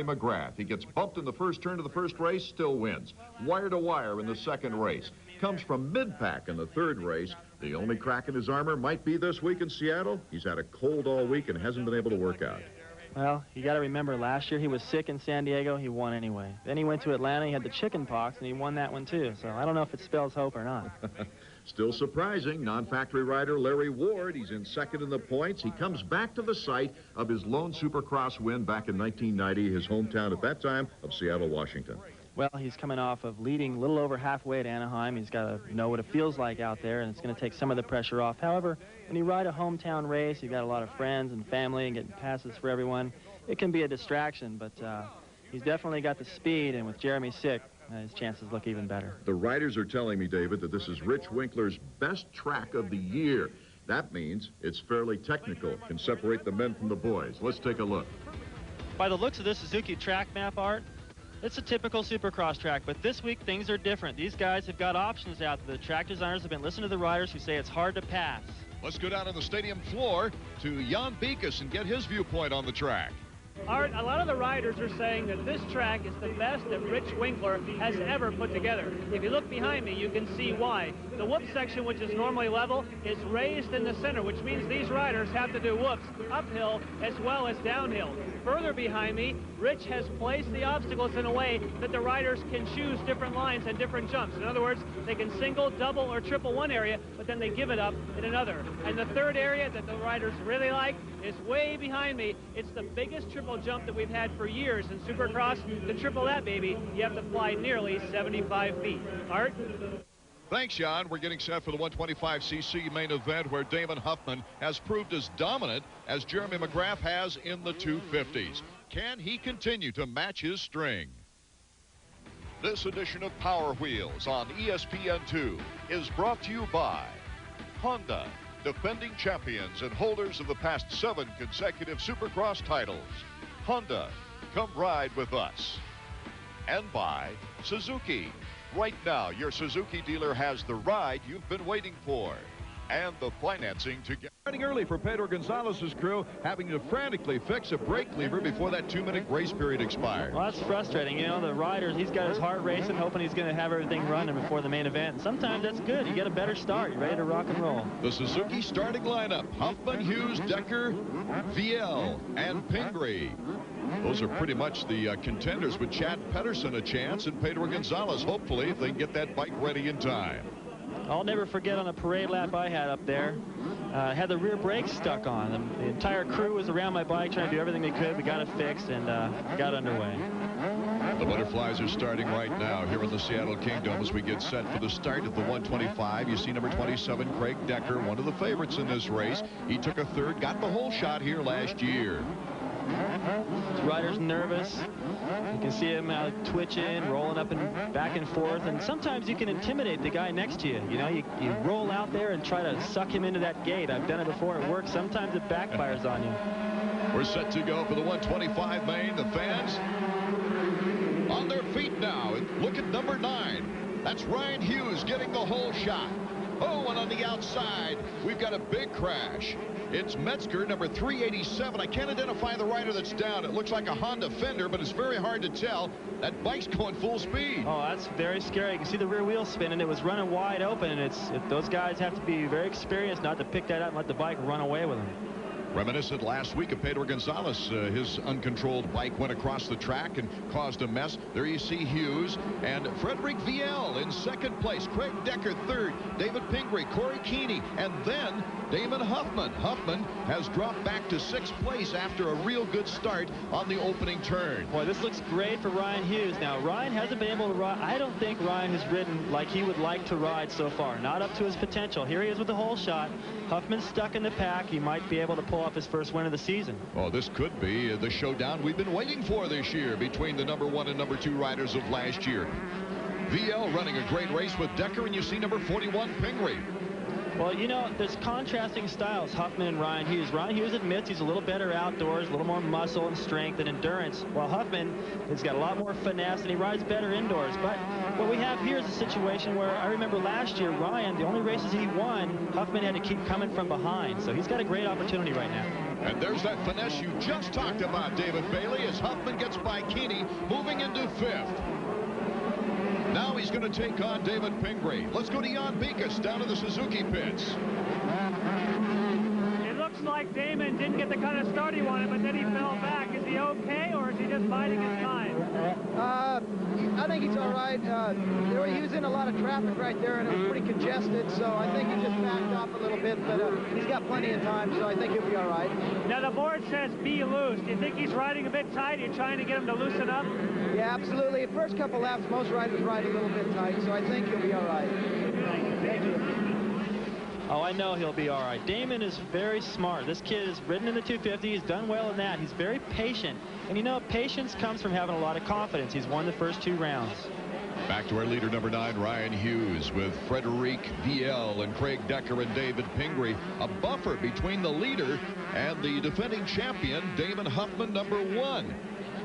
McGrath. He gets bumped in the first turn of the first race, still wins. Wire to wire in the second race. Comes from mid-pack in the third race. The only crack in his armor might be this week in Seattle. He's had a cold all week and hasn't been able to work out. Well, you got to remember, last year he was sick in San Diego. He won anyway. Then he went to Atlanta. He had the chicken pox, and he won that one, too. So I don't know if it spells hope or not. Still surprising, non-factory rider Larry Ward. He's in second in the points. He comes back to the site of his lone Supercross win back in 1990, his hometown at that time of Seattle, Washington. Well, he's coming off of leading a little over halfway at Anaheim. He's got to know what it feels like out there, and it's going to take some of the pressure off. However, when you ride a hometown race, you've got a lot of friends and family and getting passes for everyone. It can be a distraction, but he's definitely got the speed, and with Jeremy sick, his chances look even better. The riders are telling me, David, that this is Rich Winkler's best track of the year. That means it's fairly technical, can separate the men from the boys. Let's take a look. By the looks of this Suzuki track map, Art, it's a typical Supercross track, but this week things are different. These guys have got options out there. The track designers have been listening to the riders who say it's hard to pass. Let's go down to the stadium floor to Jan Beekes and get his viewpoint on the track. Art, a lot of the riders are saying that this track is the best that Rich Winkler has ever put together. If you look behind me, you can see why. The whoop section, which is normally level, is raised in the center, which means these riders have to do whoops uphill as well as downhill. Further behind me, Rich has placed the obstacles in a way that the riders can choose different lines and different jumps. In other words, they can single, double, or triple one area, but then they give it up in another. And the third area that the riders really like is way behind me. It's the biggest triple jump that we've had for years in Supercross. To triple that, baby, you have to fly nearly 75 feet. Art? Thanks, Jan. We're getting set for the 125cc main event where Damon Huffman has proved as dominant as Jeremy McGrath has in the 250s. Can he continue to match his string? This edition of Power Wheels on ESPN2 is brought to you by Honda, defending champions and holders of the past 7 consecutive Supercross titles. Honda, come ride with us. And by Suzuki. Right now, your Suzuki dealer has the ride you've been waiting for and the financing to get. Running early for Pedro Gonzalez's crew, having to frantically fix a brake lever before that 2-minute grace period expired. Well, that's frustrating. You know, the riders, he's got his heart racing, hoping he's going to have everything running before the main event. And sometimes that's good. You get a better start. You're ready to rock and roll. The Suzuki starting lineup: Huffman, Hughes, Decker, VL, and Pingree. Those are pretty much the contenders, with Chad Pedersen a chance and Pedro Gonzalez, hopefully, if they can get that bike ready in time. I'll never forget on a parade lap I had up there, had the rear brakes stuck on. The entire crew was around my bike trying to do everything they could. We got it fixed and got underway. The butterflies are starting right now here in the Seattle Kingdom as we get set for the start of the 125. You see number 27, Craig Decker, one of the favorites in this race. He took a third, got the whole shot here last year. The rider's nervous. You can see him twitching, rolling up and back and forth, and sometimes you can intimidate the guy next to you. You know, you roll out there and try to suck him into that gate. I've done it before. It works. Sometimes it backfires on you. We're set to go for the 125 main. The fans on their feet now. Look at number 9. That's Ryan Hughes getting the whole shot. Oh, and on the outside, we've got a big crash. It's Metzger, number 387. I can't identify the rider that's down. It looks like a Honda Fender, but it's very hard to tell. That bike's going full speed. Oh, that's very scary. You can see the rear wheel spinning. It was running wide open, and those guys have to be very experienced not to pick that up and let the bike run away with them. Reminiscent last week of Pedro Gonzalez. His uncontrolled bike went across the track and caused a mess. There you see Hughes and Frederick VL in second place. Craig Decker third. David Pingree, Corey Keeney, and then Damon Huffman. Huffman has dropped back to 6th place after a real good start on the opening turn. Boy, this looks great for Ryan Hughes. Now, Ryan hasn't been able to ride. I don't think Ryan has ridden like he would like to ride so far. Not up to his potential. Here he is with the whole shot. Huffman's stuck in the pack. He might be able to pull off his first win of the season. Oh, this could be the showdown we've been waiting for this year between the number 1 and number 2 riders of last year. VL running a great race with Decker, and you see number 41, Pingree. Well, you know, there's contrasting styles, Huffman and Ryan Hughes. Ryan Hughes admits he's a little better outdoors, a little more muscle and strength and endurance, while Huffman has got a lot more finesse and he rides better indoors. But what we have here is a situation where I remember last year, Ryan, the only races he won, Huffman had to keep coming from behind. So he's got a great opportunity right now. And there's that finesse you just talked about, David Bailey, as Huffman gets by Keeney, moving into 5th. Now he's going to take on David Pingree. Let's go to Jan Beekes down to the Suzuki pits. It looks like Damon didn't get the kind of start he wanted, but then he fell back. Is he okay, or is he just biding his time? I think he's all right. He was in a lot of traffic right there, and it was pretty congested, so I think he just backed off a little bit, but he's got plenty of time, so I think he'll be all right. Now, the board says be loose. Do you think he's riding a bit tight? Are you trying to get him to loosen up? Yeah, absolutely. The first couple laps, most riders ride a little bit tight, so I think he'll be all right. Thank you. Oh, I know he'll be all right. Damon is very smart. This kid has ridden in the 250. He's done well in that. He's very patient. And, you know, patience comes from having a lot of confidence. He's won the first 2 rounds. Back to our leader, number 9, Ryan Hughes, with Frederic Viel and Craig Decker and David Pingree. A buffer between the leader and the defending champion, Damon Huffman, number 1.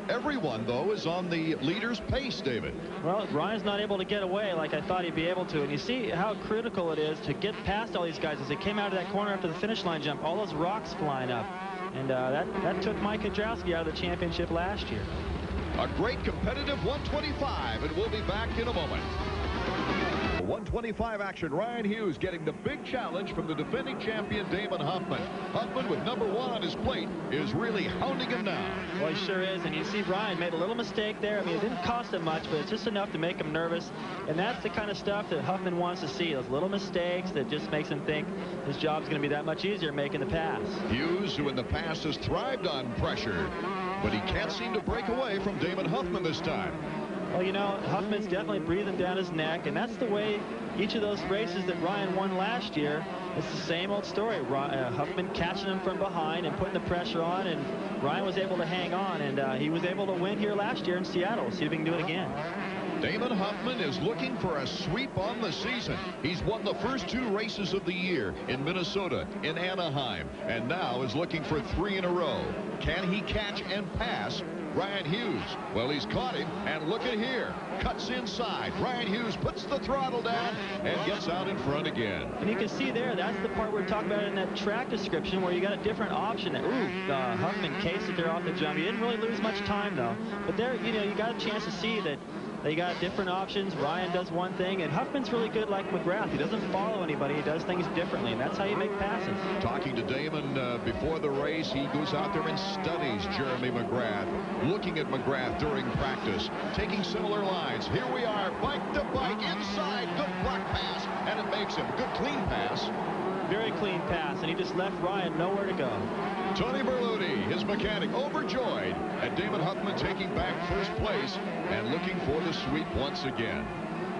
Everyone, though, is on the leader's pace, David. Well, Ryan's not able to get away like I thought he'd be able to. And you see how critical it is to get past all these guys as they came out of that corner after the finish line jump. All those rocks flying up. And that took Mike Kudrowski out of the championship last year. A great competitive 125, and we'll be back in a moment. 125 action. Ryan Hughes getting the big challenge from the defending champion Damon Huffman. Huffman, with number 1 on his plate, is really hounding him now. Well, he sure is. And you see Ryan made a little mistake there. I mean, it didn't cost him much, but it's just enough to make him nervous. And that's the kind of stuff that Huffman wants to see. Those little mistakes that just makes him think his job's going to be that much easier making the pass. Hughes, who in the past has thrived on pressure, but he can't seem to break away from Damon Huffman this time. Well, you know, Huffman's definitely breathing down his neck, and that's the way each of those races that Ryan won last year. It's the same old story. Huffman catching him from behind and putting the pressure on, and Ryan was able to hang on, and he was able to win here last year in Seattle. See if he can do it again. Damon Huffman is looking for a sweep on the season. He's won the first 2 races of the year in Minnesota, in Anaheim, and now is looking for 3 in a row. Can he catch and pass Ryan Hughes? Well, he's caught him, and look at here. Cuts inside. Ryan Hughes puts the throttle down and gets out in front again. And you can see there, that's the part we're talking about in that track description where you got a different option. Huffman cased it there off the jump. He didn't really lose much time, though. But there, you know, you got a chance to see that they got different options. Ryan does one thing, and Huffman's really good like McGrath. He doesn't follow anybody. He does things differently, and that's how you make passes. Talking to Damon before the race, he goes out there and studies Jeremy McGrath, looking at McGrath during practice, taking similar lines. Here we are, bike to bike, inside, good block pass, and it makes him a good clean pass. Very clean pass, and he just left Ryan nowhere to go. Tony Berluti, his mechanic, overjoyed at Damon Huffman taking back first place and looking for the sweep once again.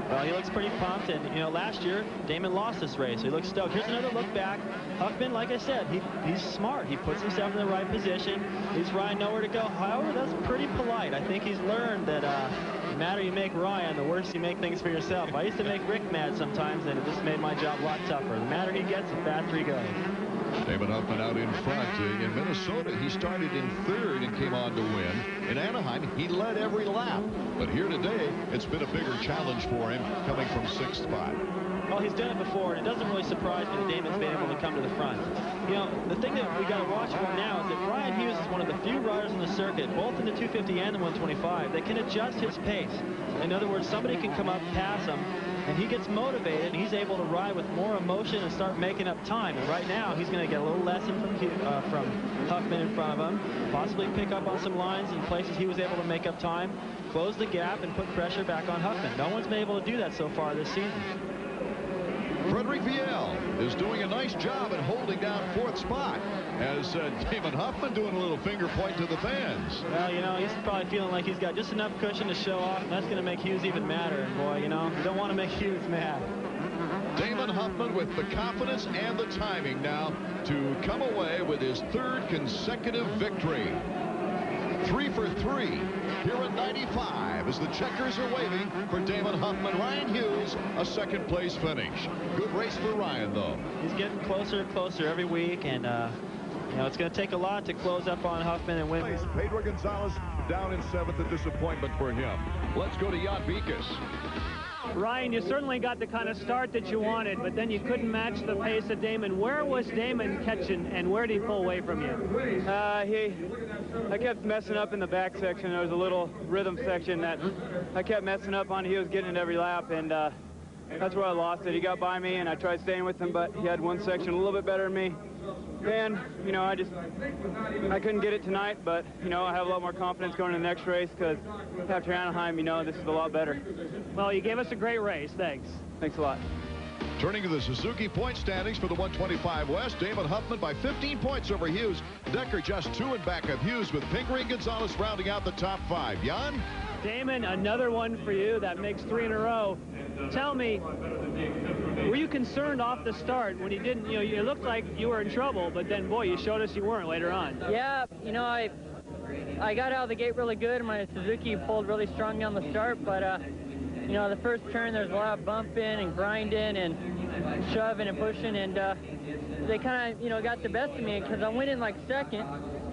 Well, he looks pretty pumped, and, you know, last year, Damon lost this race, so he looks stoked. Here's another look back. Huffman, like I said, he's smart. He puts himself in the right position. Leaves Ryan nowhere to go. However, that's pretty polite. I think he's learned that the madder you make Ryan, the worse you make things for yourself. I used to make Rick mad sometimes, and it just made my job a lot tougher. The madder he gets, the faster he goes. Damon Huffman out in front. In Minnesota, he started in 3rd and came on to win. In Anaheim, he led every lap. But here today, it's been a bigger challenge for him, coming from 6th spot. Well, he's done it before, and it doesn't really surprise me that Damon's been able to come to the front. You know, the thing that we got to watch for now is that Ryan Hughes is one of the few riders on the circuit, both in the 250 and the 125, that can adjust his pace. In other words, somebody can come up past him, and he gets motivated, and he's able to ride with more emotion and start making up time. And right now, he's going to get a little lesson from Huffman in front of him, possibly pick up on some lines in places he was able to make up time, close the gap, and put pressure back on Huffman. No one's been able to do that so far this season. Frederic Viel is doing a nice job at holding down 4th spot, as Damon Huffman doing a little finger point to the fans. Well, you know, he's probably feeling like he's got just enough cushion to show off, and that's going to make Hughes even madder. And boy, you know, you don't want to make Hughes mad. Damon Huffman with the confidence and the timing now to come away with his 3rd consecutive victory. 3 for 3 here in 95 as the checkers are waving for Damon Huffman. Ryan Hughes, a 2nd place finish. Good race for Ryan, though. He's getting closer and closer every week, and You know, it's going to take a lot to close up on Huffman and win. Pedro Gonzalez down in 7th, a disappointment for him. Let's go to Jan Beekes. Ryan, you certainly got the kind of start that you wanted, but then you couldn't match the pace of Damon. Where was Damon catching, and where did he pull away from you? I kept messing up in the back section. There was a little rhythm section that I kept messing up on. He was getting it every lap, and that's where I lost it. He got by me, and I tried staying with him, but he had one section a little bit better than me. And, you know, I couldn't get it tonight, but, you know, I have a lot more confidence going to the next race because after Anaheim, you know, this is a lot better. Well, you gave us a great race. Thanks. Thanks a lot. Turning to the Suzuki point standings for the 125 West, Damon Huffman by 15 points over Hughes. Decker just 2 in back of Hughes, with Pingree and Gonzalez rounding out the top 5. Jan? Damon, another one for you. That makes 3 in a row. Tell me, were you concerned off the start when you didn't, you know, it looked like you were in trouble, but then, boy, you showed us you weren't later on. Yeah, you know, I got out of the gate really good. My Suzuki pulled really strong on the start, but, you know, the first turn, there's a lot of bumping and grinding and shoving and pushing, and they kind of, you know, got the best of me because I went in like second.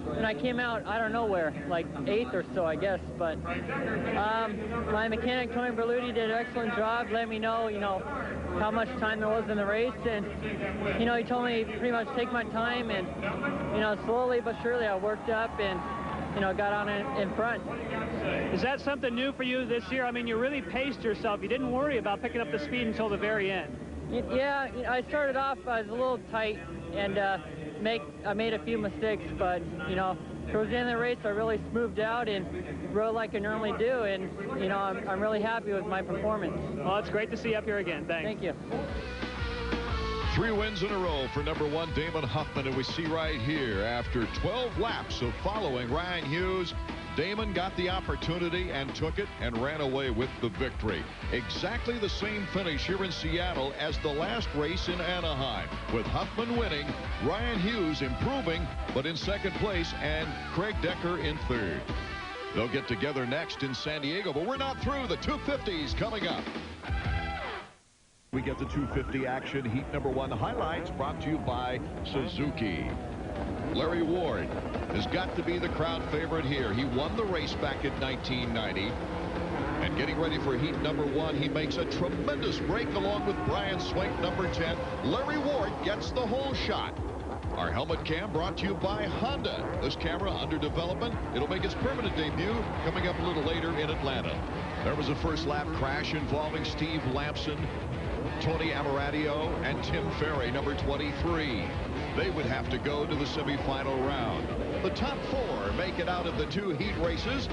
And I came out, I don't know where, like 8th or so, I guess. But my mechanic, Tony Berluti, did an excellent job. Let me know, you know, how much time there was in the race. And, you know, he told me pretty much take my time. And, you know, slowly but surely I worked up and, you know, got on in front. Is that something new for you this year? I mean, you really paced yourself. You didn't worry about picking up the speed until the very end. Yeah, I started off, I was a little tight, and I made a few mistakes, but, you know, towards the end of the race, I really smoothed out and rode like I normally do, and, you know, I'm really happy with my performance. Well, it's great to see you up here again. Thanks. Thank you. 3 wins in a row for number 1, Damon Huffman, and we see right here, after 12 laps of following Ryan Hughes, Damon got the opportunity and took it and ran away with the victory. Exactly the same finish here in Seattle as the last race in Anaheim, with Huffman winning, Ryan Hughes improving, but in 2nd place, and Craig Decker in 3rd. They'll get together next in San Diego, but we're not through. The 250s coming up. We get the 250 action, heat number 1 highlights brought to you by Suzuki. Larry Ward has got to be the crowd favorite here. He won the race back in 1990. And getting ready for heat number 1, he makes a tremendous break along with Brian Swank, number 10. Larry Ward gets the whole shot. Our helmet cam brought to you by Honda. This camera under development. It'll make its permanent debut coming up a little later in Atlanta. There was a first lap crash involving Steve Lampson, Tony Amaradio, and Tim Ferry, number 23. They would have to go to the semifinal round. The top 4 make it out of the 2 heat races.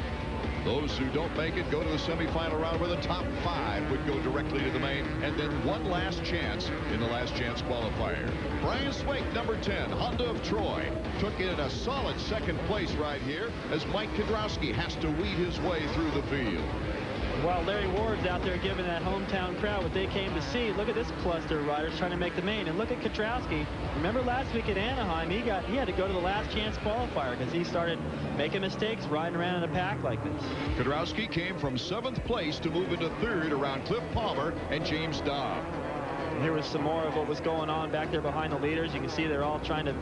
Those who don't make it go to the semifinal round, where the top 5 would go directly to the main, and then one last chance in the last chance qualifier. Brian Swank, number 10, Honda of Troy, took in a solid 2nd place right here as Mike Kudrowski has to weed his way through the field. While Larry Ward's out there giving that hometown crowd what they came to see, look at this cluster of riders trying to make the main. And look at Kudrowski. Remember last week at Anaheim, he had to go to the last chance qualifier because he started making mistakes riding around in a pack like this. Kudrowski came from 7th place to move into 3rd around Cliff Palmer and James Dobb. Here was some more of what was going on back there behind the leaders. You can see they're all trying to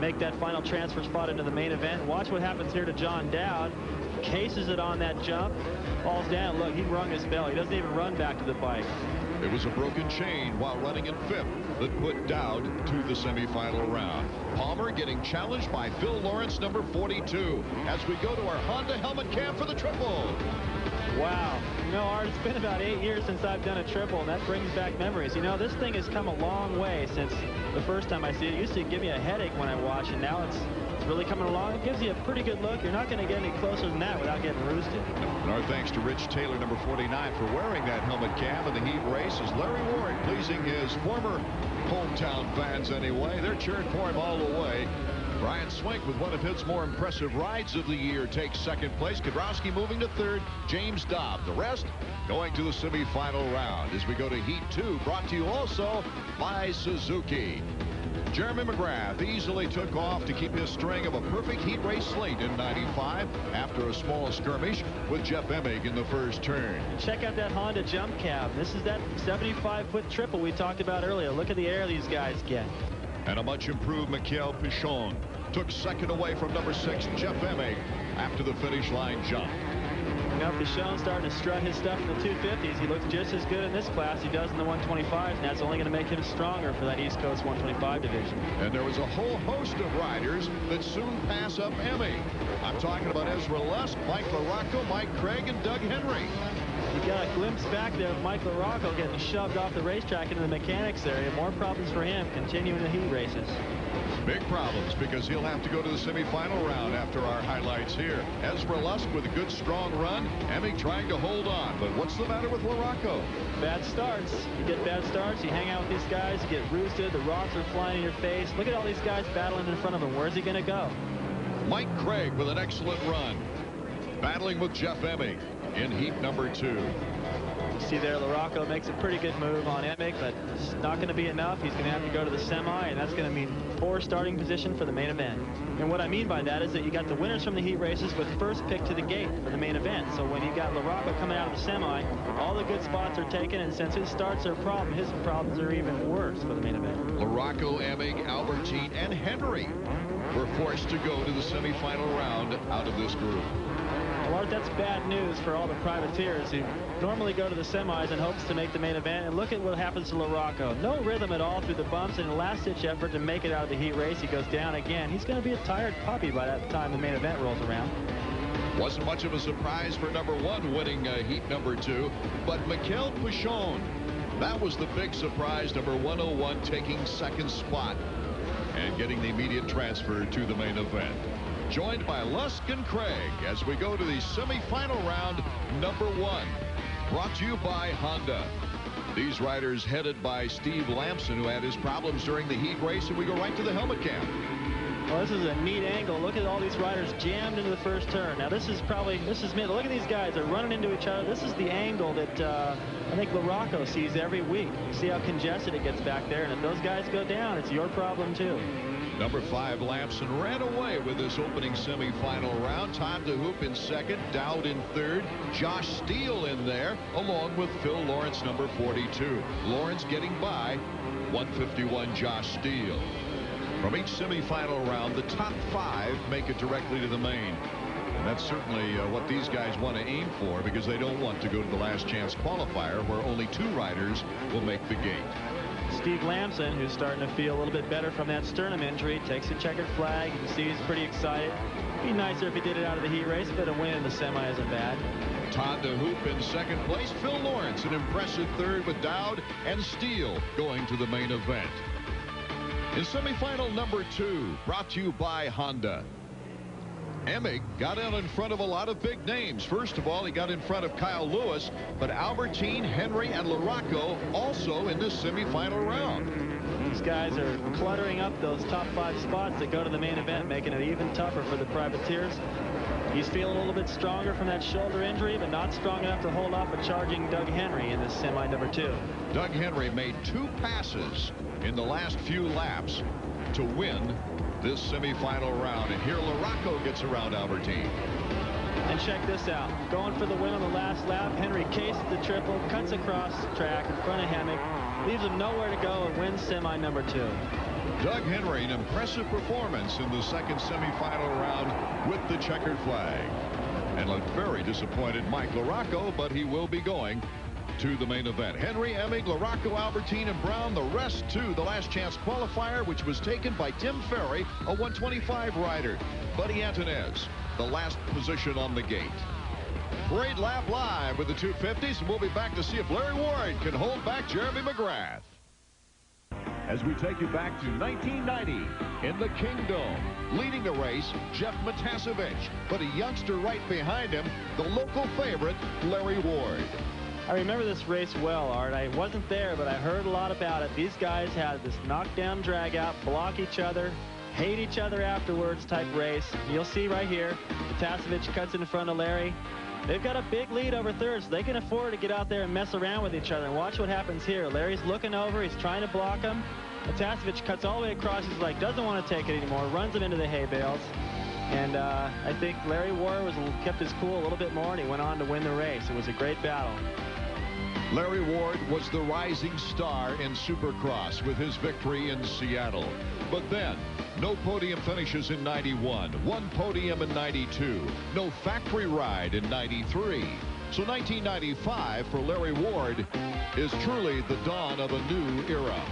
make that final transfer spot into the main event. Watch what happens here to John Dowd. Cases it on that jump, falls down. Look, he rung his bell. He doesn't even run back to the bike. It was a broken chain while running in 5th that put Dowd to the semifinal round. Palmer getting challenged by Phil Lawrence, number 42, as we go to our Honda helmet cam for the triple. Wow. You know, Art, it's been about 8 years since I've done a triple, and that brings back memories. You know, this thing has come a long way since the first time I see it. It used to give me a headache when I watch it. Now it's really coming along. It gives you a pretty good look. You're not going to get any closer than that without getting roosted. And our thanks to Rich Taylor, number 49, for wearing that helmet cam in the heat race, as Larry Ward pleasing his former hometown fans anyway. They're cheering for him all the way. Brian Swank, with one of his more impressive rides of the year, takes 2nd place. Kudrowski moving to 3rd. James Dobb. The rest going to the semifinal round as we go to heat 2, brought to you also by Suzuki. Jeremy McGrath easily took off to keep his string of a perfect heat race slate in 95 after a small skirmish with Jeff Emig in the first turn. Check out that Honda jump cab. This is that 75-foot triple we talked about earlier. Look at the air these guys get. And a much improved Michael Pichon took second away from number 6, Jeff Emig, after the finish line jump. Now, if Deschon's starting to strut his stuff in the 250s, he looks just as good in this class he does in the 125s, and that's only going to make him stronger for that East Coast 125 division. And there was a whole host of riders that soon pass up Emig. I'm talking about Ezra Lusk, Mike LaRocco, Mike Craig, and Doug Henry. You got a glimpse back there of Mike LaRocco getting shoved off the racetrack into the mechanics area. More problems for him continuing the heat races. Big problems, because he'll have to go to the semifinal round after our highlights here. Ezra Lusk with a good strong run. Emig trying to hold on, but what's the matter with LaRocco? Bad starts. You get bad starts, you hang out with these guys, you get roosted, the rocks are flying in your face. Look at all these guys battling in front of him. Where's he going to go? Mike Craig with an excellent run, battling with Jeff Emig in heat number 2. You see there, LaRocco makes a pretty good move on Emig, but it's not going to be enough. He's going to have to go to the semi, and that's going to mean 4 starting position for the main event. And what I mean by that is that you got the winners from the heat races with first pick to the gate for the main event. So when you got LaRocco coming out of the semi, all the good spots are taken, and since his starts are a problem, his problems are even worse for the main event. LaRocco, Emig, Albertine, and Henry were forced to go to the semifinal round out of this group. Well, Art, that's bad news for all the privateers who normally go to the semis in hopes to make the main event. And look at what happens to LaRocco. No rhythm at all through the bumps, and a last-ditch effort to make it out of the heat race. He goes down again. He's going to be a tired puppy by that time the main event rolls around. Wasn't much of a surprise for number 1 winning heat number 2, but Mikel Pichon, that was the big surprise. Number 101 taking second spot and getting the immediate transfer to the main event. Joined by Lusk and Craig as we go to the semifinal round number 1. Brought to you by Honda. These riders headed by Steve Lamson, who had his problems during the heat race, and we go right to the helmet cam. Well, this is a neat angle. Look at all these riders jammed into the first turn. Now, this is mid. Look at these guys. They're running into each other. This is the angle that I think LaRocco sees every week. You see how congested it gets back there, and if those guys go down, it's your problem, too. Number 5, Lamson, ran away with this opening semifinal round. Todd DeHoop in second, Dowd in third, Josh Steele in there, along with Phil Lawrence, number 42. Lawrence getting by 151 Josh Steele. From each semifinal round, the top 5 make it directly to the main. And that's certainly what these guys want to aim for, because they don't want to go to the last chance qualifier where only 2 riders will make the gate. Steve Lamson, who's starting to feel a little bit better from that sternum injury, takes a checkered flag. You can see he's pretty excited. It'd be nicer if he did it out of the heat race, but a win in the semi isn't bad. Todd DeHoop in second place. Phil Lawrence an impressive third, with Dowd and Steele going to the main event. In semifinal number 2, brought to you by Honda. Emig got out in front of a lot of big names. First of all, he got in front of Kyle Lewis, but Albertine, Henry, and LaRocco also in this semifinal round. These guys are cluttering up those top 5 spots that go to the main event, making it even tougher for the privateers. He's feeling a little bit stronger from that shoulder injury, but not strong enough to hold off a charging Doug Henry in this semi number 2. Doug Henry made 2 passes in the last few laps to win this semifinal round, and here LaRocco gets around Albertine. And check this out. Going for the win on the last lap. Henry cases the triple, cuts across the track in front of Hammock, leaves him nowhere to go, and wins semi number 2. Doug Henry, an impressive performance in the second semifinal round with the checkered flag. And looked very disappointed Mike LaRocco, but he will be going to the main event. Henry, Emig, LaRocco, Albertine, and Brown, the rest to the last chance qualifier, which was taken by Tim Ferry, a 125 rider. Buddy Antonez, the last position on the gate. Parade lap live with the 250s, and we'll be back to see if Larry Ward can hold back Jeremy McGrath. As we take you back to 1990 in the Kingdom, leading the race, Jeff Matasevich, but a youngster right behind him, the local favorite, Larry Ward. I remember this race well, Art. I wasn't there, but I heard a lot about it. These guys had this knockdown, drag out, block each other, hate each other afterwards type race. You'll see right here, Matasevich cuts in front of Larry. They've got a big lead over third, so they can afford to get out there and mess around with each other. And watch what happens here. Larry's looking over. He's trying to block him. Matasevich cuts all the way across. He's like, doesn't want to take it anymore. Runs him into the hay bales. And I think Larry Ward kept his cool a little bit more, and he went on to win the race. It was a great battle. Larry Ward was the rising star in Supercross with his victory in Seattle. But then, no podium finishes in 91, one podium in 92, no factory ride in 93. So 1995 for Larry Ward is truly the dawn of a new era.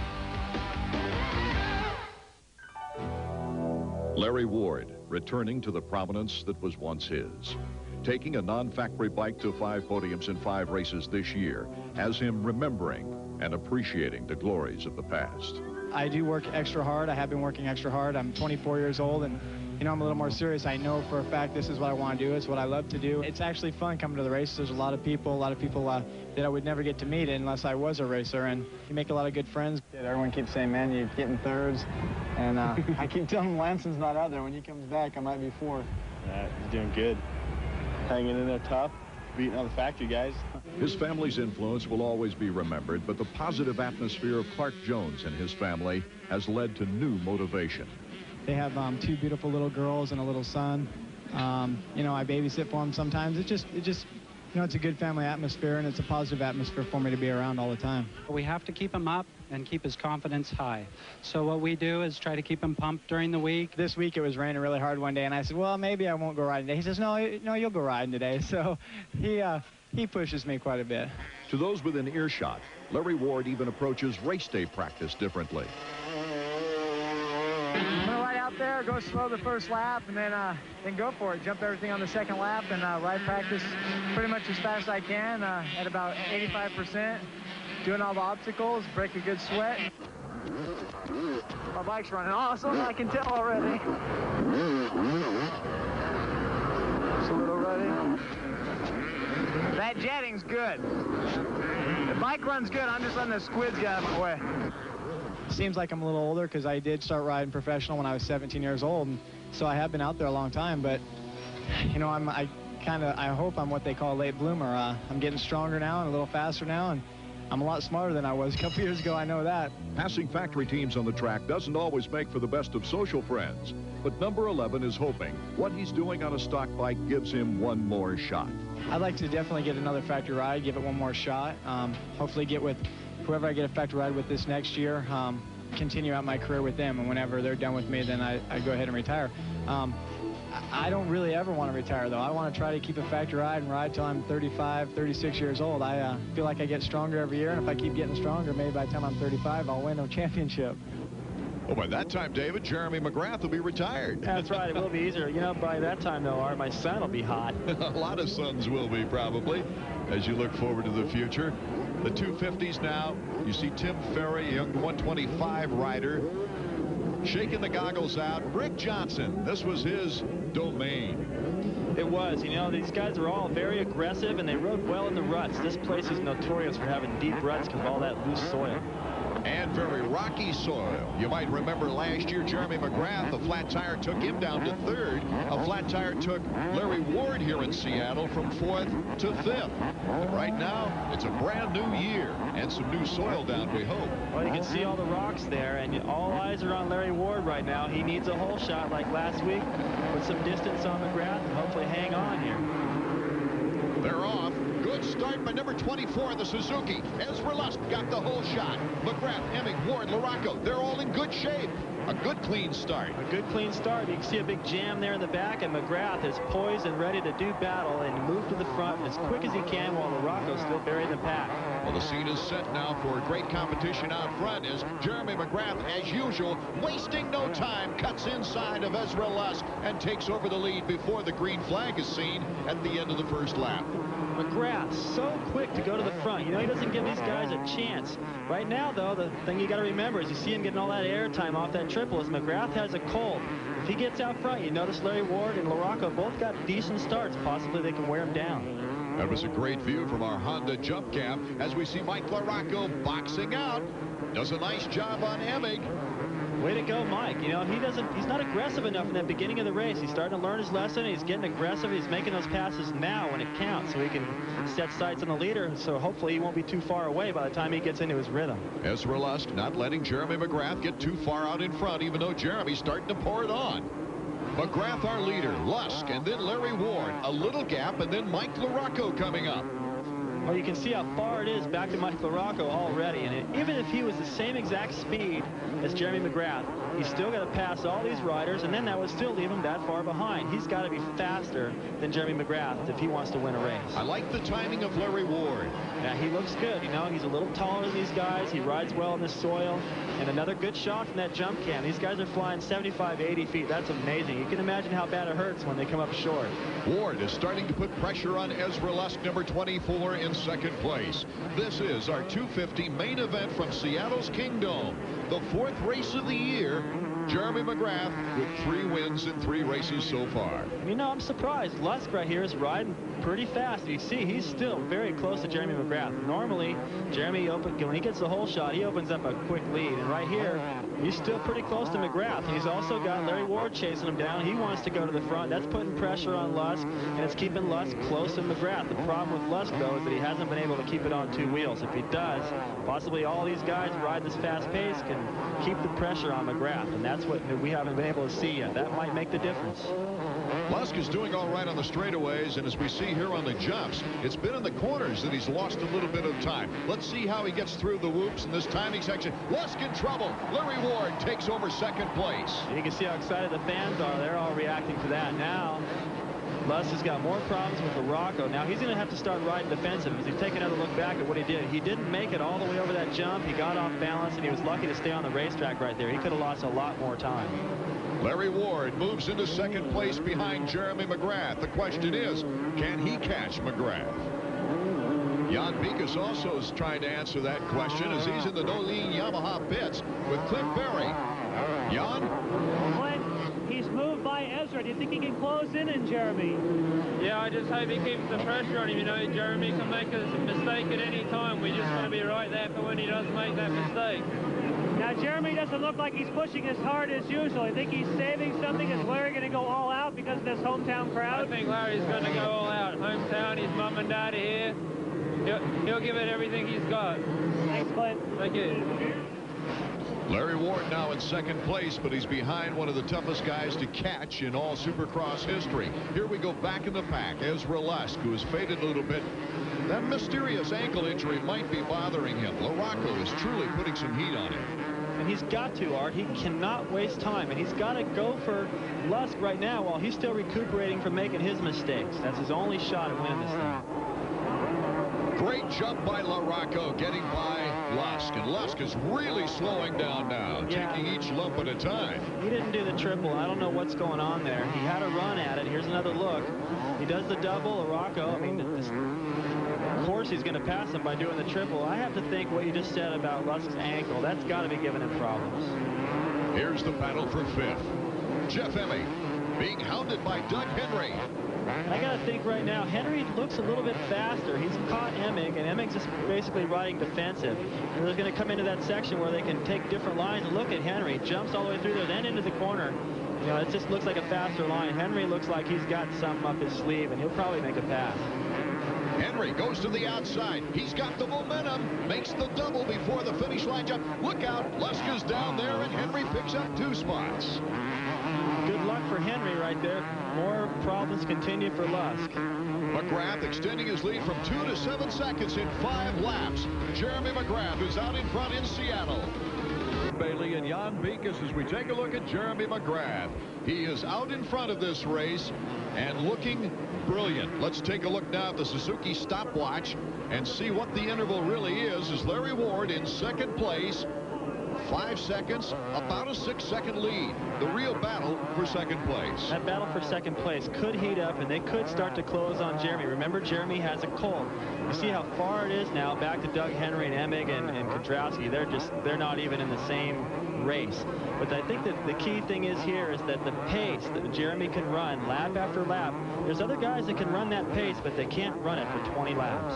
Larry Ward returning to the prominence that was once his. Taking a non-factory bike to 5 podiums in 5 races this year has him remembering and appreciating the glories of the past. I do work extra hard. I have been working extra hard. I'm 24 years old, and I'm a little more serious. I know for a fact this is what I want to do. It's what I love to do. It's actually fun coming to the races. There's a lot of people that I would never get to meet unless I was a racer, and you make a lot of good friends. Everyone keeps saying, man, you're getting thirds, and I keep telling him Lanson's not out there. When he comes back, I might be fourth. He's doing good. Hanging in there tough, beating all the factory guys. His family's influence will always be remembered, but the positive atmosphere of Clark Jones and his family has led to new motivation. They have 2 beautiful little girls and a little son. I babysit for them sometimes. It's just it's a good family atmosphere, and it's a positive atmosphere for me to be around all the time. We have to keep him up and keep his confidence high. So what we do is try to keep him pumped during the week. This week it was raining really hard one day, and I said, well, maybe I won't go riding today. He says, no, you'll go riding today. So he pushes me quite a bit. To those within earshot, Larry Ward even approaches race day practice differently. I'm gonna ride out there, go slow the first lap, and then go for it. Jump everything on the second lap, and ride practice pretty much as fast as I can at about 85%. Doing all the obstacles, break a good sweat. My bike's running awesome, I can tell already. Just a little ruddy. That jetting's good. The bike runs good, I'm just letting the squids get out of my way. Seems like I'm a little older because I did start riding professional when I was 17 years old, and so I have been out there a long time, but I hope I'm what they call a late bloomer. I'm getting stronger now and a little faster now, and I'm a lot smarter than I was a couple years ago, I know that. Passing factory teams on the track doesn't always make for the best of social friends, but number 11 is hoping what he's doing on a stock bike gives him one more shot. I'd like to definitely get another factory ride, give it one more shot, hopefully get with whoever I get a factory ride with this next year, continue out my career with them, and whenever they're done with me, then I go ahead and retire. I don't really ever want to retire, though. I want to try to keep a factory ride and ride till I'm 35, 36 years old. I feel like I get stronger every year, and if I keep getting stronger, maybe by the time I'm 35, I'll win a championship. Well, by that time, David, Jeremy McGrath will be retired. That's right. It will be easier. By that time, though, Art, my son will be hot. A lot of sons will be, probably, as you look forward to the future. The 250s now, you see Tim Ferry, a young 125 rider, shaking the goggles out. Rick Johnson, this was his domain. It was. These guys are all very aggressive, and they rode well in the ruts. This place is notorious for having deep ruts because of all that loose soil. And very rocky soil. You might remember last year, Jeremy McGrath, a flat tire took him down to 3rd. A flat tire took Larry Ward here in Seattle from 4th to 5th. But right now, it's a brand new year and some new soil down, we hope. Well, you can see all the rocks there, and all eyes are on Larry Ward right now. He needs a hole shot like last week, put some distance on McGrath, and hopefully hang on here. They're off. Good start by number 24 in the Suzuki. Ezra Lusk got the whole shot. McGrath, Hemming, Ward, Larocco, they're all in good shape. A good clean start. A good clean start. You can see a big jam there in the back, and McGrath is poised and ready to do battle and move to the front as quick as he can while Larocco's still buried in the pack. Well, the scene is set now for great competition out front as Jeremy McGrath, as usual, wasting no time, cuts inside of Ezra Lusk and takes over the lead before the green flag is seen at the end of the first lap. McGrath so quick to go to the front. He doesn't give these guys a chance. Right now, though, the thing you got to remember is you see him getting all that air time off that triple as McGrath has a cold. If he gets out front, you notice Larry Ward and Larocco both got decent starts. Possibly they can wear him down. That was a great view from our Honda jump cam as we see Mike Larocco boxing out. Does a nice job on Hemming. Way to go, Mike. He's not aggressive enough in that beginning of the race. He's starting to learn his lesson. He's getting aggressive. He's making those passes now when it counts so he can set sights on the leader. So hopefully he won't be too far away by the time he gets into his rhythm. Ezra Lusk not letting Jeremy McGrath get too far out in front, even though Jeremy's starting to pour it on. McGrath, our leader, Lusk, and then Larry Ward. A little gap, and then Mike Larocco coming up. Well, you can see how far it is back to Mike LaRocco already, and even if he was the same exact speed as Jeremy McGrath, he's still got to pass all these riders, and then that would still leave him that far behind. He's got to be faster than Jeremy McGrath if he wants to win a race. I like the timing of Larry Ward. Yeah, he looks good. You know, he's a little taller than these guys. He rides well in the soil, and another good shot from that jump cam. These guys are flying 75, 80 feet. That's amazing. You can imagine how bad it hurts when they come up short. Ward is starting to put pressure on Ezra Lusk, number 24, in second place. This is our 250 main event from Seattle's Kingdome. The 4th race of the year. Jeremy McGrath with 3 wins in 3 races so far. You know, I'm surprised. Lusk right here is riding pretty fast. You see, he's still very close to Jeremy McGrath. Normally, Jeremy, when he gets the whole shot, he opens up a quick lead. And right here, he's still pretty close to McGrath. He's also got Larry Ward chasing him down. He wants to go to the front. That's putting pressure on Lusk, and it's keeping Lusk close to McGrath. The problem with Lusk, though, is that he hasn't been able to keep it on 2 wheels. If he does, possibly all these guys ride this fast pace can keep the pressure on McGrath, and that's what we haven't been able to see yet. That might make the difference. Lusk is doing all right on the straightaways, and as we see here on the jumps, it's been in the corners that he's lost a little bit of time. Let's see how he gets through the whoops in this timing section. Lusk in trouble. Larry Ward takes over second place. You can see how excited the fans are. They're all reacting to that. Now, Lusk has got more problems with LaRocco. Now he's going to have to start riding defensive as he take another look back at what he did. He didn't make it all the way over that jump. He got off balance, and he was lucky to stay on the racetrack right there. He could have lost a lot more time. Larry Ward moves into second place behind Jeremy McGrath. The question is, can he catch McGrath? Jan Beekes also is trying to answer that question as he's in the Nolene Yamaha pits with Clint Berry. Jan? Clint, he's moved by Ezra. Do you think he can close in Jeremy? Yeah, I just hope he keeps the pressure on him. You know, Jeremy can make a mistake at any time. We just want to be right there for when he does make that mistake. Now, Jeremy doesn't look like he's pushing as hard as usual. I think he's saving something. Is Larry going to go all out because of this hometown crowd? I think Larry's going to go all out. Hometown, his mum and dad are here. He'll give it everything he's got. Thanks, Clint. Thank you. Larry Ward now in second place, but he's behind one of the toughest guys to catch in all Supercross history. Here we go back in the pack. Ezra Lusk, who has faded a little bit. That mysterious ankle injury might be bothering him. LaRocco is truly putting some heat on him. And he's got to, Art. He cannot waste time, and he's got to go for Lusk right now while he's still recuperating from making his mistakes. That's his only shot at winning this thing. Great jump by LaRocco, getting by Lusk. And Lusk is really slowing down now, taking each lump at a time. He didn't do the triple. I don't know what's going on there. He had a run at it. Here's another look. He does the double. LaRocco, I mean, of course he's going to pass him by doing the triple. I have to think what you just said about Lusk's ankle. That's got to be giving him problems. Here's the battle for 5th. Jeff Emig being hounded by Doug Henry. I got to think right now, Henry looks a little bit faster. He's caught Emig, and Emig's just basically riding defensive. And they're going to come into that section where they can take different lines and look at Henry. Jumps all the way through there, then into the corner. You know, it just looks like a faster line. Henry looks like he's got something up his sleeve, and he'll probably make a pass. Henry goes to the outside. He's got the momentum. Makes the double before the finish line jump. Look out. Lusk is down there, and Henry picks up 2 spots. Good luck for Henry right there. More problems continue for Lusk. McGrath extending his lead from 2 to 7 seconds in 5 laps. Jeremy McGrath is out in front in Seattle. Bailey and Jan Beekes as we take a look at Jeremy McGrath. He is out in front of this race and looking brilliant. Let's take a look now at the Suzuki stopwatch and see what the interval really is. As Larry Ward in second place, 5 seconds, about a 6-second lead. The real battle for second place. That battle for second place could heat up, and they could start to close on Jeremy. Remember, Jeremy has a colt. You see how far it is now back to Doug Henry and Emig and Kudrowski. They're not even in the same race. But I think that the key thing is here is that the pace that Jeremy can run lap after lap, there's other guys that can run that pace, but they can't run it for 20 laps.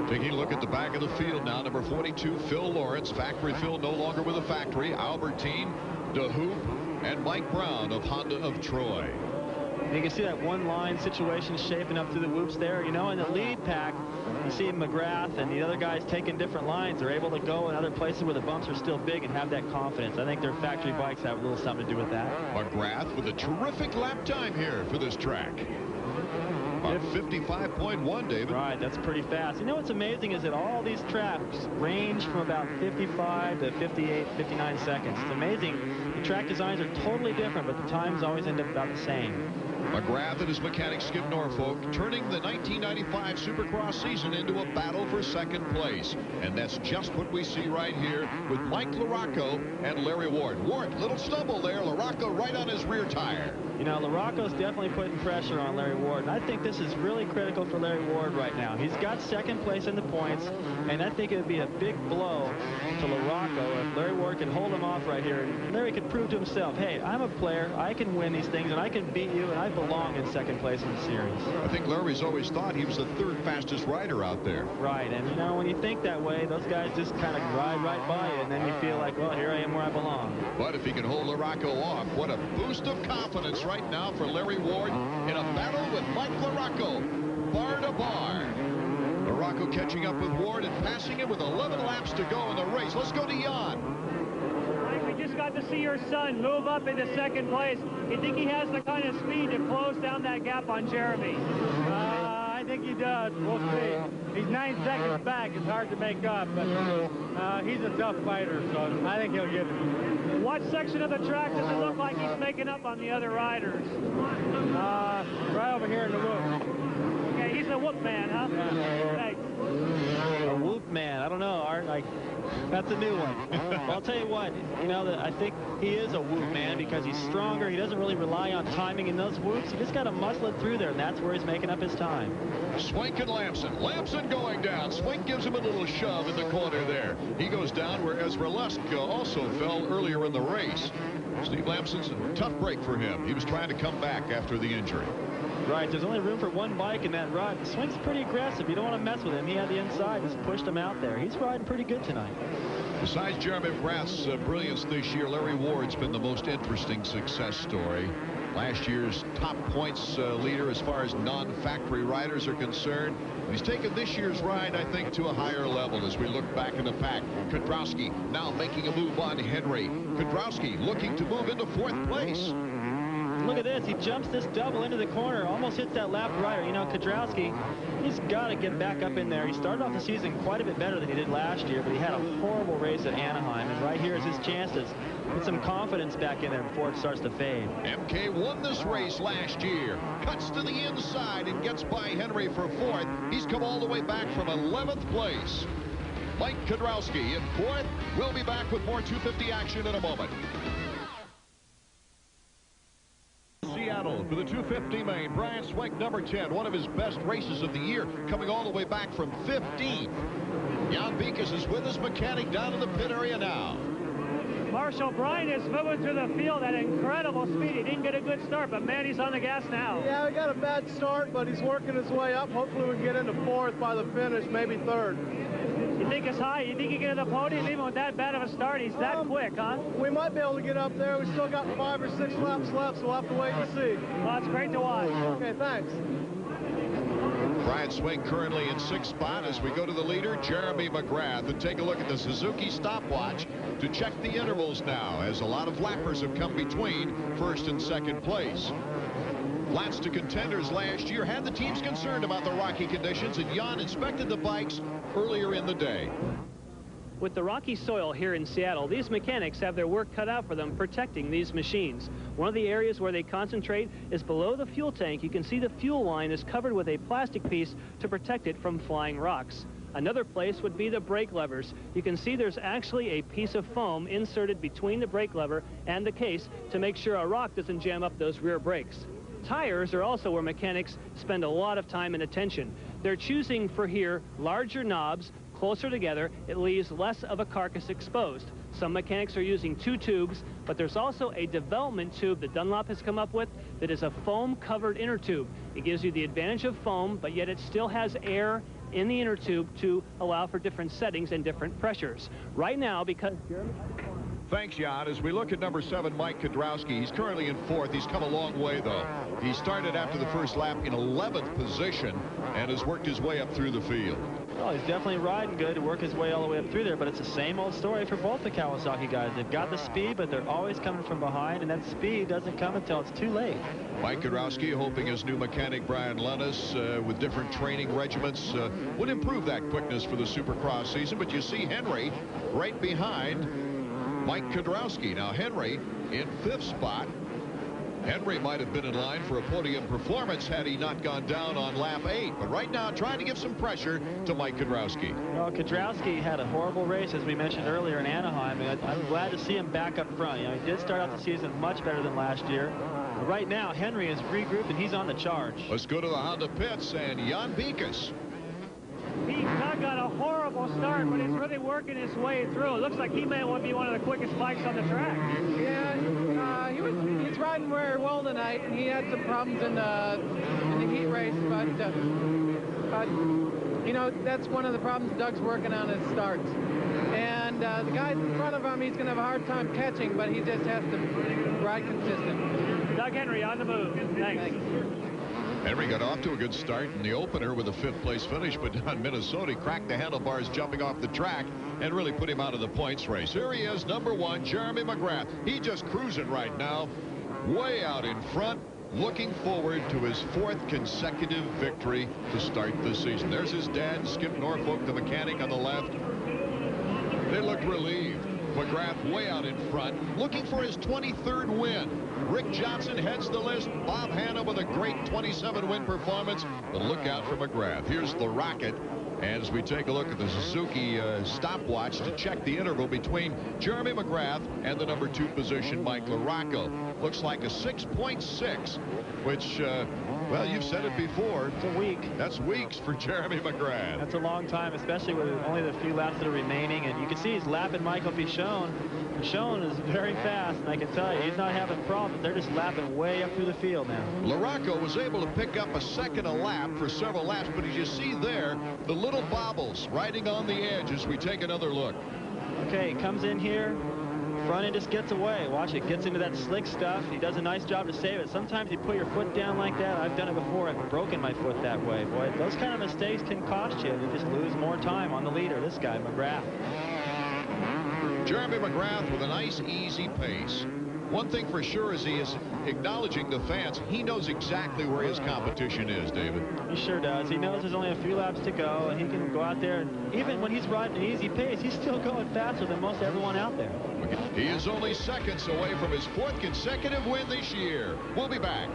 Taking a look at the back of the field now, number 42, Phil Lawrence. Factory Phil no longer with the factory. Albertine, DeHoop, and Mike Brown of Honda of Troy. You can see that one-line situation shaping up through the whoops there. You know, in the lead pack, you see McGrath and the other guys taking different lines. They're able to go in other places where the bumps are still big and have that confidence. I think their factory bikes have a little something to do with that. McGrath with a terrific lap time here for this track. About 55.1, David. Right, that's pretty fast. You know what's amazing is that all these tracks range from about 55 to 58, 59 seconds. It's amazing. The track designs are totally different, but the times always end up about the same. McGrath and his mechanic Skip Norfolk turning the 1995 Supercross season into a battle for second place. And that's just what we see right here with Mike LaRocco and Larry Ward. Ward, little stumble there. LaRocco right on his rear tire. You know, LaRocco's definitely putting pressure on Larry Ward, and I think this is really critical for Larry Ward right now. He's got second place in the points, and I think it would be a big blow to LaRocco if Larry Ward could hold him off right here. And Larry could prove to himself, hey, I'm a player, I can win these things, and I can beat you, and I belong in second place in the series. I think Larry's always thought he was the third fastest rider out there. Right, and you know, when you think that way, those guys just kind of ride right by you, and then you feel like, well, here I am where I belong. But if he can hold LaRocco off, what a boost of confidence right now for Larry Ward in a battle with Mike LaRocco, bar to bar. LaRocco catching up with Ward and passing him with 11 laps to go in the race. Let's go to Jan. Mike, we just got to see your son move up into second place. You think he has the kind of speed to close down that gap on Jeremy? I think he does. We'll see. He's 9 seconds back. It's hard to make up, but he's a tough fighter, so I think he'll get it. What section of the track does it look like he's making up on the other riders? Right over here in the whoop. Okay, he's a whoop man, huh? Yeah. Thanks. A whoop man. I don't know, Art. That's a new one. Well, I'll tell you what, you know, I think he is a whoop man because he's stronger. He doesn't really rely on timing in those whoops. He just got to muscle it through there, and that's where he's making up his time. Swink and Lamson. Lamson going down. Swink gives him a little shove in the corner there. He goes down where Ezra Lusk also fell earlier in the race. Steve Lamson's a tough break for him. He was trying to come back after the injury. Right, there's only room for one bike in that rut. Swink's pretty aggressive. You don't want to mess with him. He had the inside, just pushed him out there. He's riding pretty good tonight. Besides Jeremy McGrath's brilliance this year, Larry Ward's been the most interesting success story. Last year's top points leader as far as non-factory riders are concerned. He's taken this year's ride, I think, to a higher level as we look back in the pack. Kudrowski now making a move on Henry. Kudrowski looking to move into fourth place. Look at this. He jumps this double into the corner, almost hits that lap rider. You know, Kudrowski, he's got to get back up in there. He started off the season quite a bit better than he did last year, but he had a horrible race at Anaheim, and right here is his chance to put some confidence back in there before it starts to fade. MK won this race last year. Cuts to the inside and gets by Henry for fourth. He's come all the way back from 11th place. Mike Kudrowski in fourth. We'll be back with more 250 action in a moment. Seattle for the 250 main. Brian Swink, number 10, one of his best races of the year, coming all the way back from 15. Jan Beekes is with his mechanic down in the pit area now. Marshall, Brian is moving through the field at incredible speed. He didn't get a good start, but man, he's on the gas now. Yeah, we got a bad start, but he's working his way up. Hopefully we can get into fourth by the finish, maybe third. You think it's high? You think you get to the podium even with that bad of a start? He's that quick, huh? We might be able to get up there. We still got 5 or 6 laps left, so we'll have to wait and see. Well, that's great to watch. Okay, thanks. Brian Swink currently in 6th spot as we go to the leader, Jeremy McGrath, and take a look at the Suzuki stopwatch to check the intervals now, as a lot of lappers have come between first and second place. Flats to contenders last year had the teams concerned about the rocky conditions, and Jan inspected the bikes earlier in the day. With the rocky soil here in Seattle, these mechanics have their work cut out for them protecting these machines. One of the areas where they concentrate is below the fuel tank. You can see the fuel line is covered with a plastic piece to protect it from flying rocks. Another place would be the brake levers. You can see there's actually a piece of foam inserted between the brake lever and the case to make sure a rock doesn't jam up those rear brakes. Tires are also where mechanics spend a lot of time and attention. They're choosing for here larger knobs closer together. It leaves less of a carcass exposed. Some mechanics are using 2 tubes, but there's also a development tube that Dunlop has come up with that is a foam-covered inner tube. It gives you the advantage of foam, but yet it still has air in the inner tube to allow for different settings and different pressures. Right now, because Jeremy... Thanks, Jan. As we look at number 7, Mike Kudrowski, he's currently in 4th. He's come a long way, though. He started after the first lap in 11th position and has worked his way up through the field. Well, he's definitely riding good to work his way all the way up through there, but it's the same old story for both the Kawasaki guys. They've got the speed, but they're always coming from behind, and that speed doesn't come until it's too late. Mike Kudrowski hoping his new mechanic Brian Lennis with different training regiments would improve that quickness for the Supercross season. But you see Henry right behind Mike Kudrowski. Now Henry in 5th spot. Henry might have been in line for a podium performance had he not gone down on lap 8. But right now trying to give some pressure to Mike Kudrowski. Well, Kudrowski had a horrible race, as we mentioned earlier, in Anaheim. And I'm glad to see him back up front. You know, he did start out the season much better than last year. But right now, Henry is regrouped, and he's on the charge. Let's go to the Honda pits and Jan Beekes. He's not got a horrible start, but he's really working his way through. It looks like he may want to be one of the quickest bikes on the track. Yeah, he's riding very well tonight, and he had some problems in the heat race, but you know, that's one of the problems Doug's working on his starts. And the guys in front of him, he's going to have a hard time catching, but he just has to ride consistent. Doug Henry on the move. Thanks. Henry got off to a good start in the opener with a 5th place finish, but on Minnesota, he cracked the handlebars jumping off the track and really put him out of the points race. Here he is, number 1, Jeremy McGrath. He just cruising right now, way out in front, looking forward to his 4th consecutive victory to start the season. There's his dad, Skip Norfolk, the mechanic on the left. They look relieved. McGrath way out in front, looking for his 23rd win. Rick Johnson heads the list. Bob Hanna with a great 27-win performance. But look out for McGrath. Here's the rocket. And as we take a look at the Suzuki stopwatch to check the interval between Jeremy McGrath and the number 2 position, Mike LaRocco. Looks like a 6.6, which, well, you've said it before. It's a week. That's weeks for Jeremy McGrath. That's a long time, especially with only the few laps that are remaining. And you can see he's lapping Michael Pichon. Pichon is very fast, and I can tell you, he's not having problems. They're just lapping way up through the field now. LaRocco was able to pick up a 2nd a lap for several laps, but as you see there, the little bobbles riding on the edge as we take another look. Okay, he comes in here. Front end just gets away. Watch it. Gets into that slick stuff. He does a nice job to save it. Sometimes you put your foot down like that. I've done it before. I've broken my foot that way. Boy, those kind of mistakes can cost you. You just lose more time on the leader. This guy, McGrath. Jeremy McGrath with a nice, easy pace. One thing for sure is he is acknowledging the fans. He knows exactly where his competition is, David. He sure does. He knows there's only a few laps to go, and he can go out there. And even when he's riding an easy pace, he's still going faster than most everyone out there. He is only seconds away from his 4th consecutive win this year. We'll be back.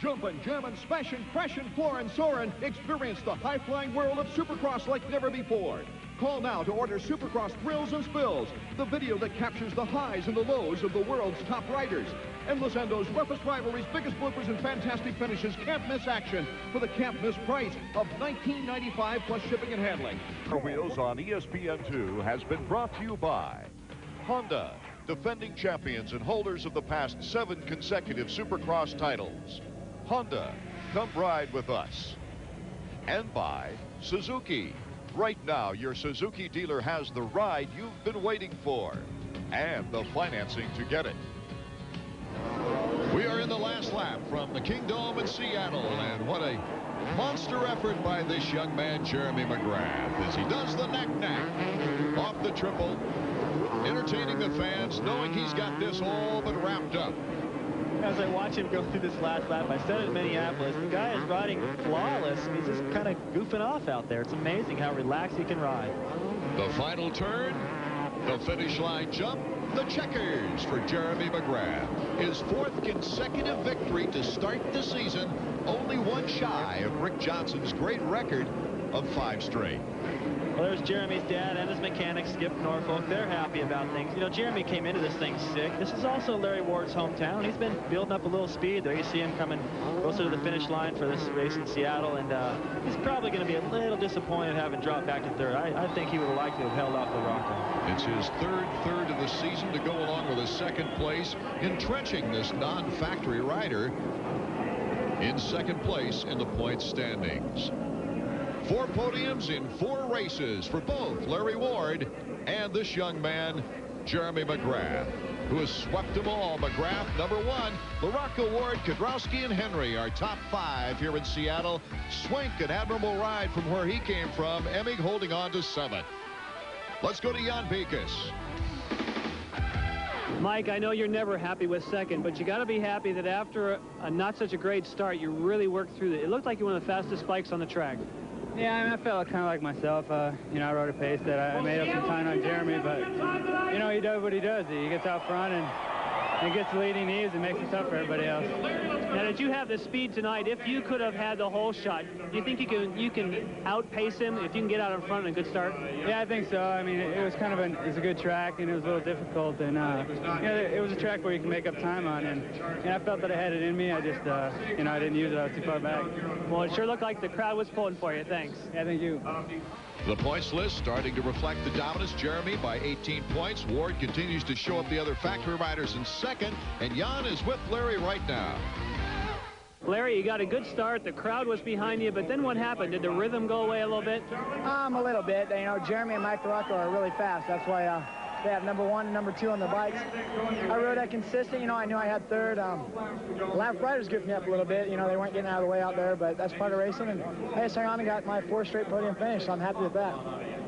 Jumpin', jammin', smashin', crashin', floorin', soarin'. Experience the high-flying world of Supercross like never before. Call now to order Supercross Thrills and Spills, the video that captures the highs and the lows of the world's top riders. Endless endos, roughest rivalries, biggest bloopers, and fantastic finishes. Can't miss action for the can't miss price of $19.95 plus shipping and handling. Wheels on ESPN2 has been brought to you by Honda, defending champions and holders of the past 7 consecutive Supercross titles. Honda, come ride with us. And by Suzuki. Right now, your Suzuki dealer has the ride you've been waiting for and the financing to get it. We are in the last lap from the Kingdome in Seattle, and what a monster effort by this young man, Jeremy McGrath, as he does the knack-knack off the triple, entertaining the fans, knowing he's got this all but wrapped up. As I watch him go through this last lap, I said it in Minneapolis, the guy is riding flawless. He's just kind of goofing off out there. It's amazing how relaxed he can ride. The final turn, the finish line jump, the checkers for Jeremy McGrath. His 4th consecutive victory to start the season, only one shy of Rick Johnson's great record of 5 straight. Well, there's Jeremy's dad and his mechanic, Skip Norfolk. They're happy about things. You know, Jeremy came into this thing sick. This is also Larry Ward's hometown. He's been building up a little speed. There you see him coming closer to the finish line for this race in Seattle, and he's probably going to be a little disappointed having dropped back to 3rd. I think he would have liked to have held off LaRocco. It's his 3rd third of the season to go along with a 2nd place, entrenching this non-factory rider in 2nd place in the points standings. 4 podiums in 4 races for both Larry Ward and this young man, Jeremy McGrath. who has swept them all. McGrath, number 1. LaRocco, Ward, Kedrowski, and Henry are top 5 here in Seattle. Swink, an admirable ride from where he came from. Emig holding on to 7th. Let's go to Jan Pekus. Mike, I know you're never happy with second, but you got to be happy that after a not such a great start, you really worked through it. It looked like you were one of the fastest bikes on the track. Yeah, I mean, I felt kind of like myself. You know, I rode a pace that I made up some time on Jeremy, but, you know, he does what he does. He gets out front and gets the leading knees and makes it tough for everybody else. Now, did you have the speed tonight? If you could have had the whole shot, do you think you can outpace him if you can get out in front and a good start? Yeah, I think so. I mean, it was kind of it's a good track, and it was a little difficult, and you know, it was a track where you can make up time on, and I felt that I had it in me. I just, you know, I didn't use it. I was too far back. Well, it sure looked like the crowd was pulling for you. Thanks. Yeah, thank you. The points list starting to reflect the dominance. Jeremy by 18 points. Ward continues to show up the other factory riders in second, and Jan is with Larry right now. Larry, you got a good start. The crowd was behind you, but then what happened? Did the rhythm go away a little bit? A little bit. You know, Jeremy and Mike LaRocco are really fast. That's why they have number 1 and number 2 on the bikes. I rode that consistent. You know, I knew I had third. Lap riders goofed me up a little bit. You know, they weren't getting out of the way out there, but that's part of racing. And I just hung on and got my 4th straight podium finish, so I'm happy with that.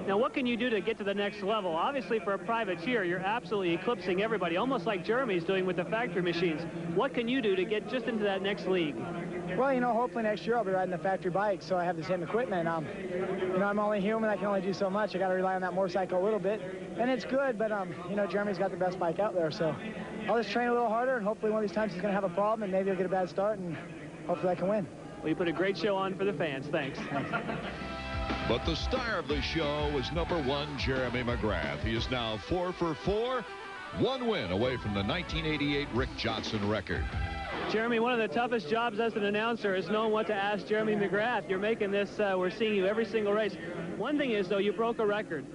Now, what can you do to get to the next level? Obviously, for a privateer, you're absolutely eclipsing everybody, almost like Jeremy's doing with the factory machines. What can you do to get just into that next league? Well, you know, hopefully next year I'll be riding the factory bike, so I have the same equipment. You know, I'm only human. I can only do so much. I got to rely on that motorcycle a little bit, and it's good. But you know, Jeremy's got the best bike out there, so I'll just train a little harder, and hopefully one of these times he's going to have a problem, and maybe he'll get a bad start, and hopefully I can win. Well, you put a great show on for the fans. Thanks. But the star of the show was number 1, Jeremy McGrath. He is now 4 for 4, 1 win away from the 1988 Rick Johnson record. Jeremy, one of the toughest jobs as an announcer is knowing what to ask Jeremy McGrath. You're making this, we're seeing you every single race. One thing is, though, you broke a record.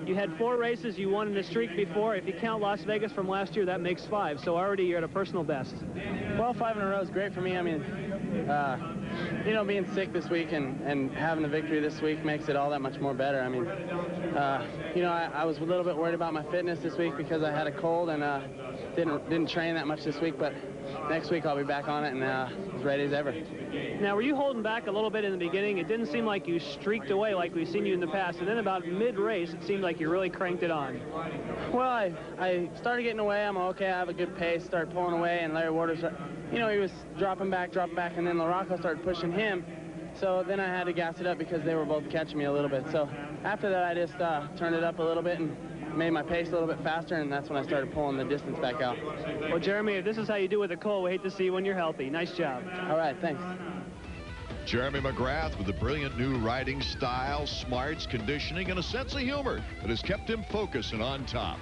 You had 4 races you won in a streak before. If you count Las Vegas from last year, that makes 5. So already you're at a personal best. Well, 5 in a row is great for me. I mean, you know, being sick this week and having a victory this week makes it all that much more better. I mean, you know, I was a little bit worried about my fitness this week because I had a cold and didn't train that much this week, but next week I'll be back on it and as ready as ever. Now, were you holding back a little bit in the beginning? It didn't seem like you streaked away like we've seen you in the past, and then about mid-race it seemed like you really cranked it on. Well, I started getting away. I'm okay. I have a good pace. Started pulling away, and Larry Waters, you know, he was dropping back, and then LaRocco started pushing him. So then I had to gas it up because they were both catching me a little bit. So after that, I just turned it up a little bit and made my pace a little bit faster, and that's when I started pulling the distance back out. Well, Jeremy, if this is how you do with a cold, we hate to see you when you're healthy. Nice job. All right, thanks. Jeremy McGrath with a brilliant new riding style, smarts, conditioning, and a sense of humor that has kept him focused and on top.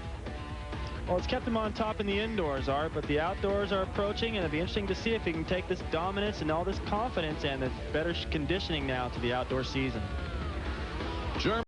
Well, it's kept him on top in the indoors, Art, but the outdoors are approaching, and it'll be interesting to see if he can take this dominance and all this confidence and the better conditioning now to the outdoor season. Jeremy